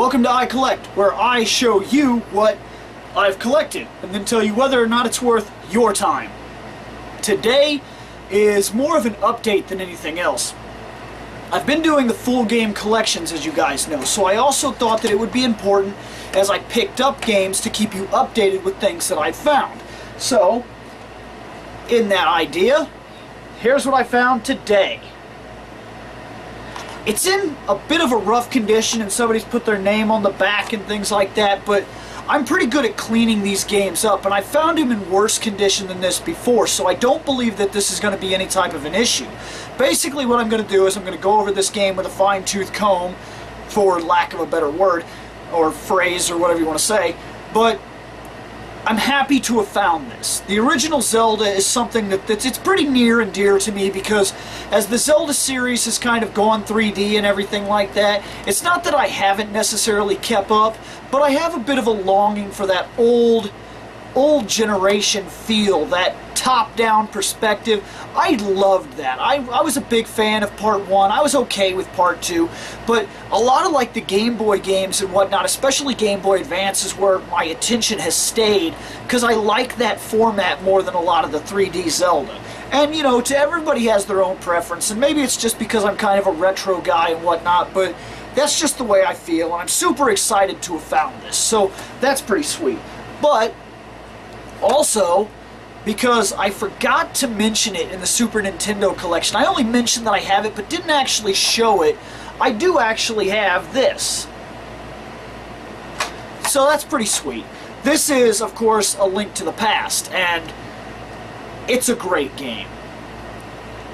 Welcome to I Collect, where I show you what I've collected and then tell you whether or not it's worth your time. Today is more of an update than anything else. I've been doing the full game collections, as you guys know, so I also thought that it would be important as I picked up games to keep you updated with things that I found. So, in that idea, here's what I found today. It's in a bit of a rough condition and somebody's put their name on the back and things like that, but I'm pretty good at cleaning these games up, and I found them in worse condition than this before, so I don't believe that this is going to be any type of an issue. Basically what I'm going to do is I'm going to go over this game with a fine-tooth comb, for lack of a better word, or phrase, or whatever you want to say, but I'm happy to have found this. The original Zelda is something it's pretty near and dear to me, because as the Zelda series has kind of gone 3D and everything like that, it's not that I haven't necessarily kept up, but I have a bit of a longing for that old generation feel, that top-down perspective. I loved that. I was a big fan of Part 1. I was okay with Part 2, but a lot of like the Game Boy games and whatnot, especially Game Boy Advance, is where my attention has stayed, because I like that format more than a lot of the 3D Zelda. And, you know, to everybody has their own preference, and maybe it's just because I'm kind of a retro guy and whatnot, but that's just the way I feel, and I'm super excited to have found this, so that's pretty sweet. But also, because I forgot to mention it in the Super Nintendo collection, I only mentioned that I have it but didn't actually show it, I do actually have this. So that's pretty sweet. This is, of course, A Link to the Past, and it's a great game.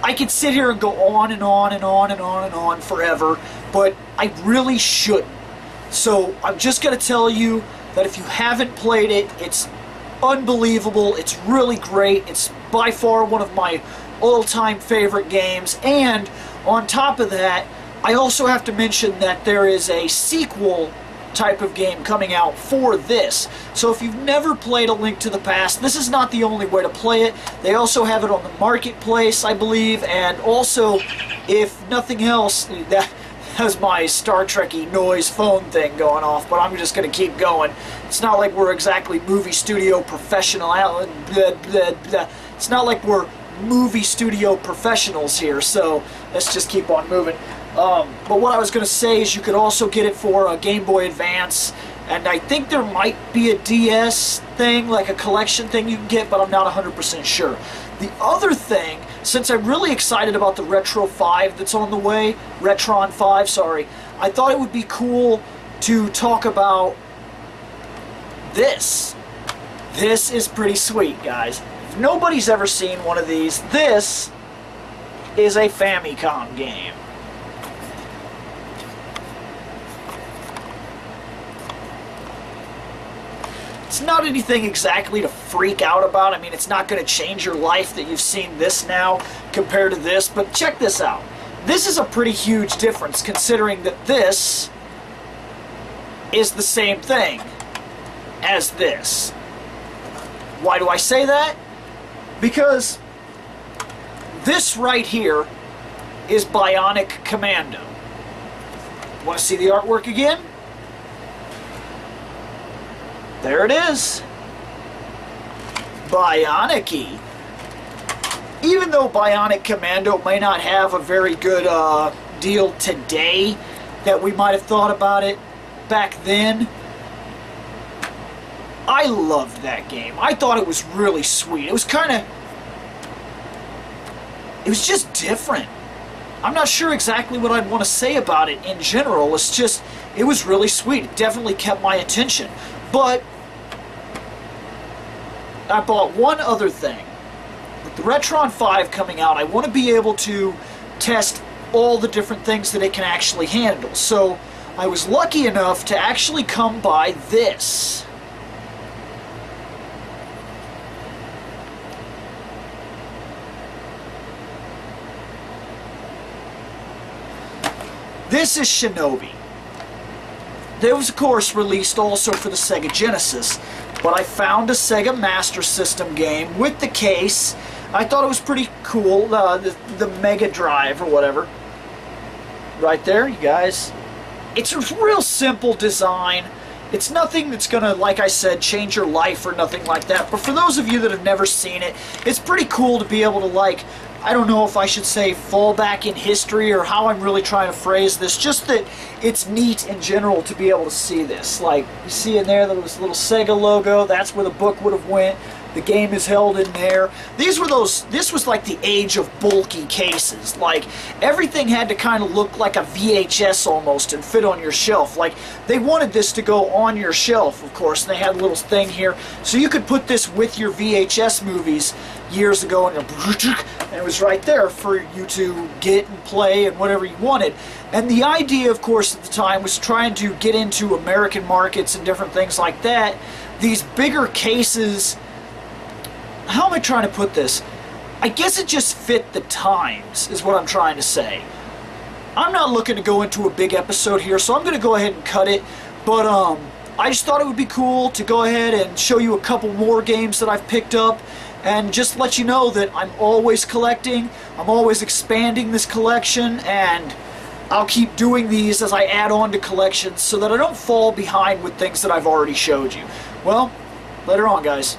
I could sit here and go on and on and on and on and on forever, but I really shouldn't. So I'm just going to tell you that if you haven't played it, it's unbelievable, it's really great, it's by far one of my all-time favorite games, and on top of that, I also have to mention that there is a sequel type of game coming out for this. So if you've never played A Link to the Past, this is not the only way to play it. They also have it on the marketplace, I believe, and also, if nothing else, that has my Star Trek-y noise phone thing going off, but I'm just going to keep going. It's not like we're exactly movie studio professional. It's not like we're movie studio professionals here, so let's just keep on moving. But what I was going to say is you could also get it for a Game Boy Advance, and I think there might be a DS thing, like a collection thing you can get, but I'm not 100% sure. The other thing, since I'm really excited about the Retro 5 that's on the way, Retron 5, sorry, I thought it would be cool to talk about this. This is pretty sweet, guys. If nobody's ever seen one of these, this is a Famicom game. It's not anything exactly to freak out about. I mean, it's not going to change your life that you've seen this now compared to this, but check this out. This is a pretty huge difference, considering that this is the same thing as this. Why do I say that? Because this right here is Bionic Commando. Want to see the artwork again? There it is. Bionic E. Even though Bionic Commando may not have a very good deal today that we might have thought about it back then, I loved that game. I thought it was really sweet. It was just different. I'm not sure exactly what I'd want to say about it in general. It's just, it was really sweet. It definitely kept my attention. But I bought one other thing. With the Retron 5 coming out, I want to be able to test all the different things that it can actually handle. So I was lucky enough to actually come by this. This is Shinobi. It was, of course, released also for the Sega Genesis, but I found a Sega Master System game with the case. I thought it was pretty cool, the Mega Drive or whatever. Right there, you guys It's a real simple design. It's nothing that's gonna, like I said, change your life or nothing like that. But for those of you that have never seen it, it's pretty cool to be able to, like, I don't know if I should say fall back in history or how I'm really trying to phrase this, just that it's neat in general to be able to see this. Like, you see in there, there was a little Sega logo, that's where the book would have went. The game is held in there. These were those, this was like the age of bulky cases. Like, everything had to kind of look like a VHS almost and fit on your shelf. Like, they wanted this to go on your shelf, of course, and they had a little thing here. So you could put this with your VHS movies years ago, and it was right there for you to get and play and whatever you wanted. And the idea, of course, at the time was trying to get into American markets and different things like that. These bigger cases, how am I trying to put this? I guess it just fit the times, is what I'm trying to say. I'm not looking to go into a big episode here, so I'm going to go ahead and cut it. But I just thought it would be cool to go ahead and show you a couple more games that I've picked up, and just let you know that I'm always collecting, I'm always expanding this collection, and I'll keep doing these as I add on to collections so that I don't fall behind with things that I've already showed you. Well, later on, guys.